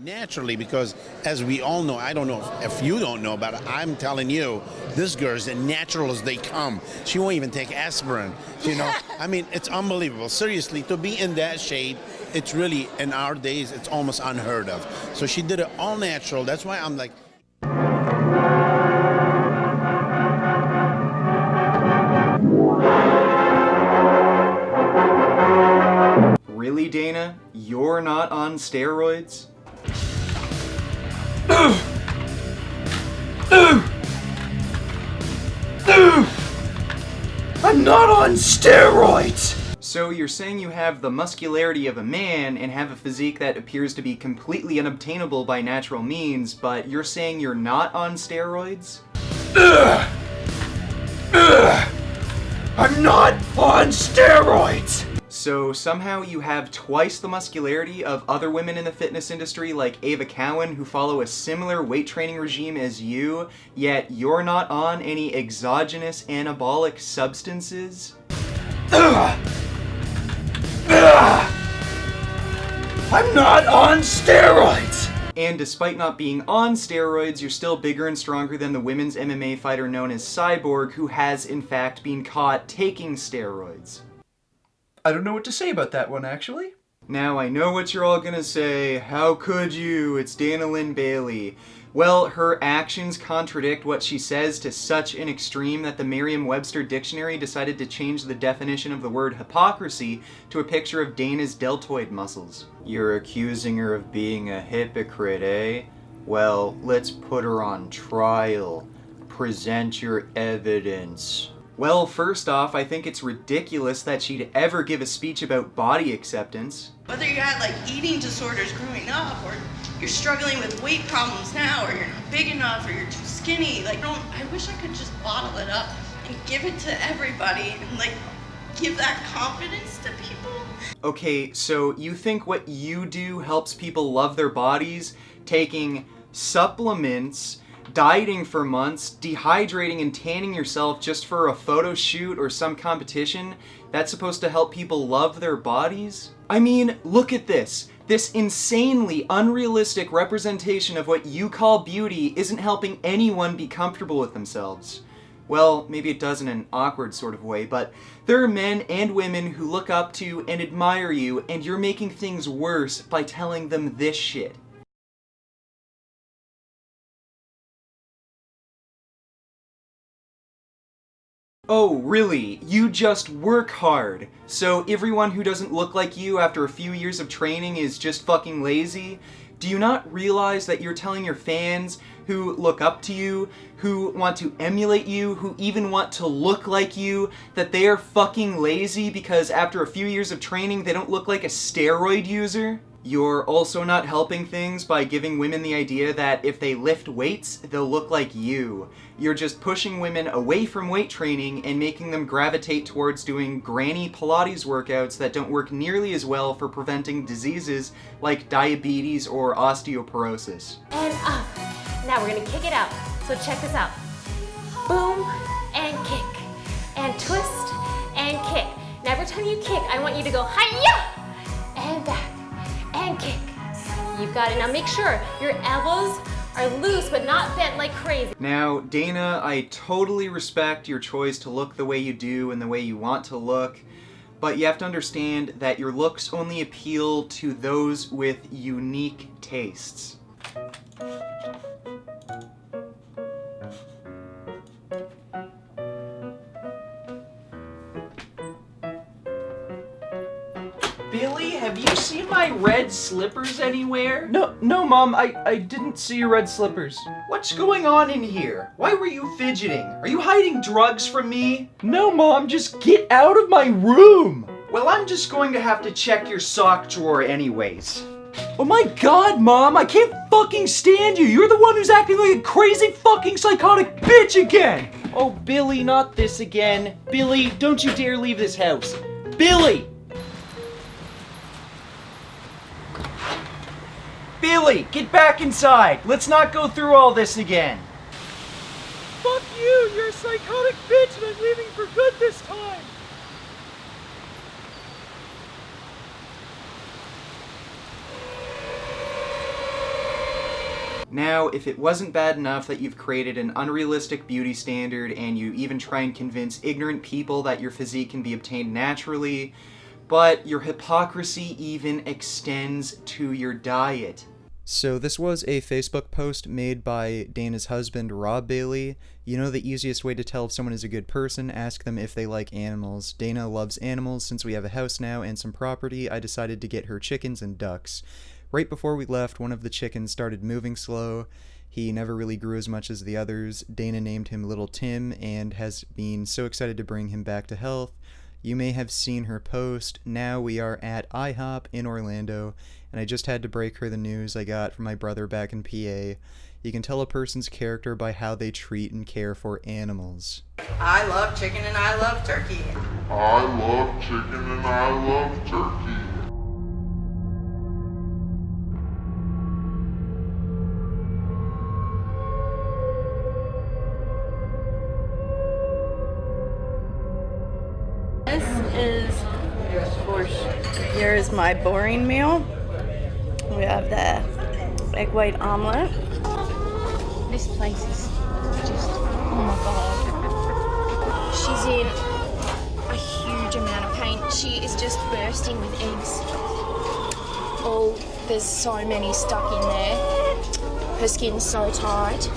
Naturally, because as we all know, I don't know if you don't know, but I'm telling you, this girl is as natural as they come. She won't even take aspirin, you know. I mean, it's unbelievable. Seriously, to be in that shade, it's really, in our days, it's almost unheard of. So she did it all natural. That's why I'm like... Really, Dana? You're not on steroids? I'm not on steroids! So you're saying you have the muscularity of a man and have a physique that appears to be completely unobtainable by natural means, but you're saying you're not on steroids? I'm not on steroids! So somehow you have twice the muscularity of other women in the fitness industry like Ava Cowan who follow a similar weight training regime as you, yet you're not on any exogenous anabolic substances? I'm not on steroids! And despite not being on steroids, you're still bigger and stronger than the women's MMA fighter known as Cyborg who has in fact been caught taking steroids. I don't know what to say about that one, actually. Now, I know what you're all gonna say. How could you? It's Linn Bailey. Well, her actions contradict what she says to such an extreme that the Merriam-Webster dictionary decided to change the definition of the word hypocrisy to a picture of Dana's deltoid muscles. You're accusing her of being a hypocrite, eh? Well, let's put her on trial. Present your evidence. Well, first off, I think it's ridiculous that she'd ever give a speech about body acceptance. Whether you had like eating disorders growing up, or you're struggling with weight problems now, or you're not big enough, or you're too skinny, like, I wish I could just bottle it up and give it to everybody and like give that confidence to people. Okay, so you think what you do helps people love their bodies? Taking supplements, dieting for months, dehydrating and tanning yourself just for a photo shoot or some competition, that's supposed to help people love their bodies? I mean, look at this. This insanely unrealistic representation of what you call beauty isn't helping anyone be comfortable with themselves. Well, maybe it does in an awkward sort of way, but there are men and women who look up to and admire you, and you're making things worse by telling them this shit. Oh, really? You just work hard. So everyone who doesn't look like you after a few years of training is just fucking lazy? Do you not realize that you're telling your fans who look up to you, who want to emulate you, who even want to look like you, that they are fucking lazy because after a few years of training they don't look like a steroid user? You're also not helping things by giving women the idea that if they lift weights, they'll look like you. You're just pushing women away from weight training and making them gravitate towards doing granny Pilates workouts that don't work nearly as well for preventing diseases like diabetes or osteoporosis. And up. Now we're gonna kick it out. So check this out. Boom, and kick. And twist, and kick. Now every time you kick, I want you to go hi-ya! And back. And kick. You've got it. Now make sure your elbows are loose but not bent like crazy. Now, Dana, I totally respect your choice to look the way you do and the way you want to look, but you have to understand that your looks only appeal to those with unique tastes. Billy, have you seen my red slippers anywhere? No, Mom, I didn't see your red slippers. What's going on in here? Why were you fidgeting? Are you hiding drugs from me? No, Mom, just get out of my room. Well, I'm just going to have to check your sock drawer anyways. Oh my God, Mom, I can't fucking stand you. You're the one who's acting like a crazy fucking psychotic bitch again. Oh, Billy, not this again. Billy, don't you dare leave this house. Billy! Billy, get back inside! Let's not go through all this again! Fuck you! You're a psychotic bitch and I'm leaving for good this time! Now, if it wasn't bad enough that you've created an unrealistic beauty standard and you even try and convince ignorant people that your physique can be obtained naturally, but your hypocrisy even extends to your diet. So this was a Facebook post made by Dana's husband, Rob Bailey. You know the easiest way to tell if someone is a good person? Ask them if they like animals. Dana loves animals. Since we have a house now and some property, I decided to get her chickens and ducks. Right before we left, one of the chickens started moving slow. He never really grew as much as the others. Dana named him Little Tim and has been so excited to bring him back to health. You may have seen her post. Now we are at IHOP in Orlando, and I just had to break her the news I got from my brother back in PA. You can tell a person's character by how they treat and care for animals. I love chicken and I love turkey. I love chicken and I love turkey. Here is my boring meal. We have the egg white omelet. This place is just, oh my god. She's in a huge amount of pain. She is just bursting with eggs. Oh, there's so many stuck in there. Her skin's so tight,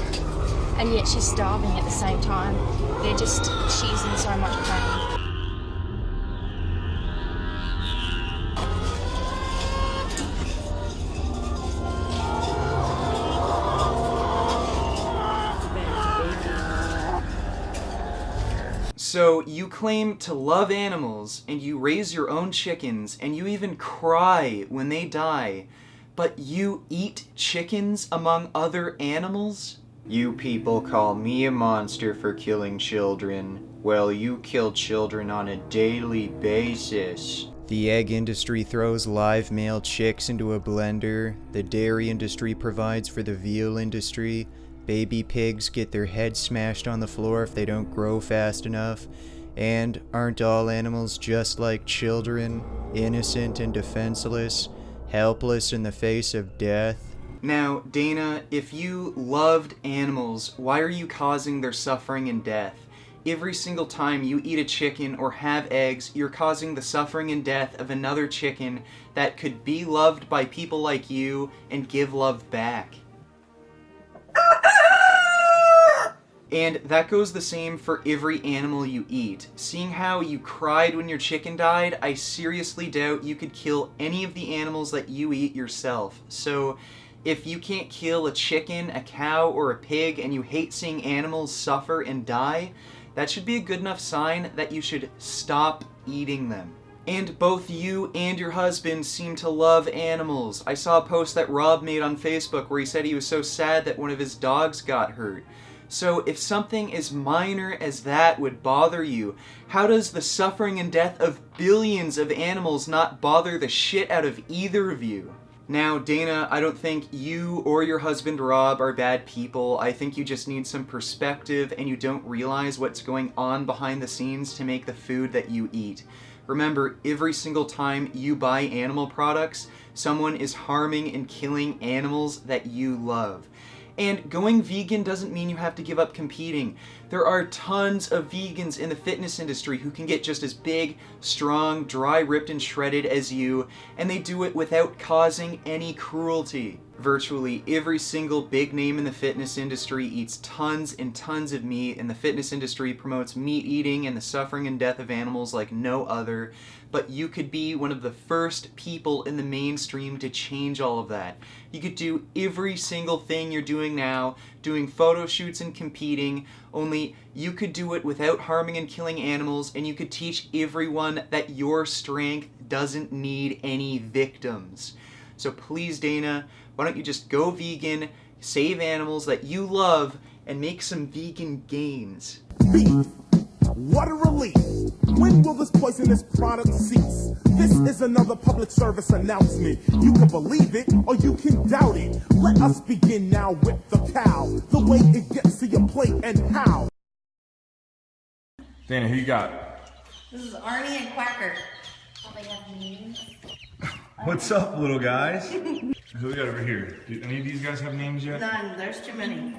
and yet she's starving at the same time. She's in so much pain. So you claim to love animals, and you raise your own chickens, and you even cry when they die, but you eat chickens among other animals? You people call me a monster for killing children. Well, you kill children on a daily basis. The egg industry throws live male chicks into a blender. The dairy industry provides for the veal industry. Baby pigs get their heads smashed on the floor if they don't grow fast enough. And aren't all animals just like children, innocent and defenseless, helpless in the face of death? Now, Dana, if you loved animals, why are you causing their suffering and death? Every single time you eat a chicken or have eggs, you're causing the suffering and death of another chicken that could be loved by people like you and give love back. And that goes the same for every animal you eat. Seeing how you cried when your chicken died, I seriously doubt you could kill any of the animals that you eat yourself. So, if you can't kill a chicken, a cow, or a pig, and you hate seeing animals suffer and die, that should be a good enough sign that you should stop eating them. And both you and your husband seem to love animals. I saw a post that Rob made on Facebook where he said he was so sad that one of his dogs got hurt. So if something as minor as that would bother you, how does the suffering and death of billions of animals not bother the shit out of either of you? Now, Dana, I don't think you or your husband Rob are bad people. I think you just need some perspective and you don't realize what's going on behind the scenes to make the food that you eat. Remember, every single time you buy animal products, someone is harming and killing animals that you love. And going vegan doesn't mean you have to give up competing. There are tons of vegans in the fitness industry who can get just as big, strong, dry, ripped, and shredded as you, and they do it without causing any cruelty. Virtually every single big name in the fitness industry eats tons and tons of meat, and the fitness industry promotes meat eating and the suffering and death of animals like no other. But you could be one of the first people in the mainstream to change all of that. You could do every single thing you're doing now, doing photo shoots and competing, only you could do it without harming and killing animals, and you could teach everyone that your strength doesn't need any victims. So please, Dana, why don't you just go vegan, save animals that you love, and make some vegan gains? Beef. What a relief. When will this poisonous product cease? This is another public service announcement. You can believe it or you can doubt it. Let us begin now with the cow. The way it gets to your plate and how. Dana, who you got? This is Arnie and Quacker. Oh, they have names? What's up, little guys? Who we got over here? Do any of these guys have names yet? None. There's too many.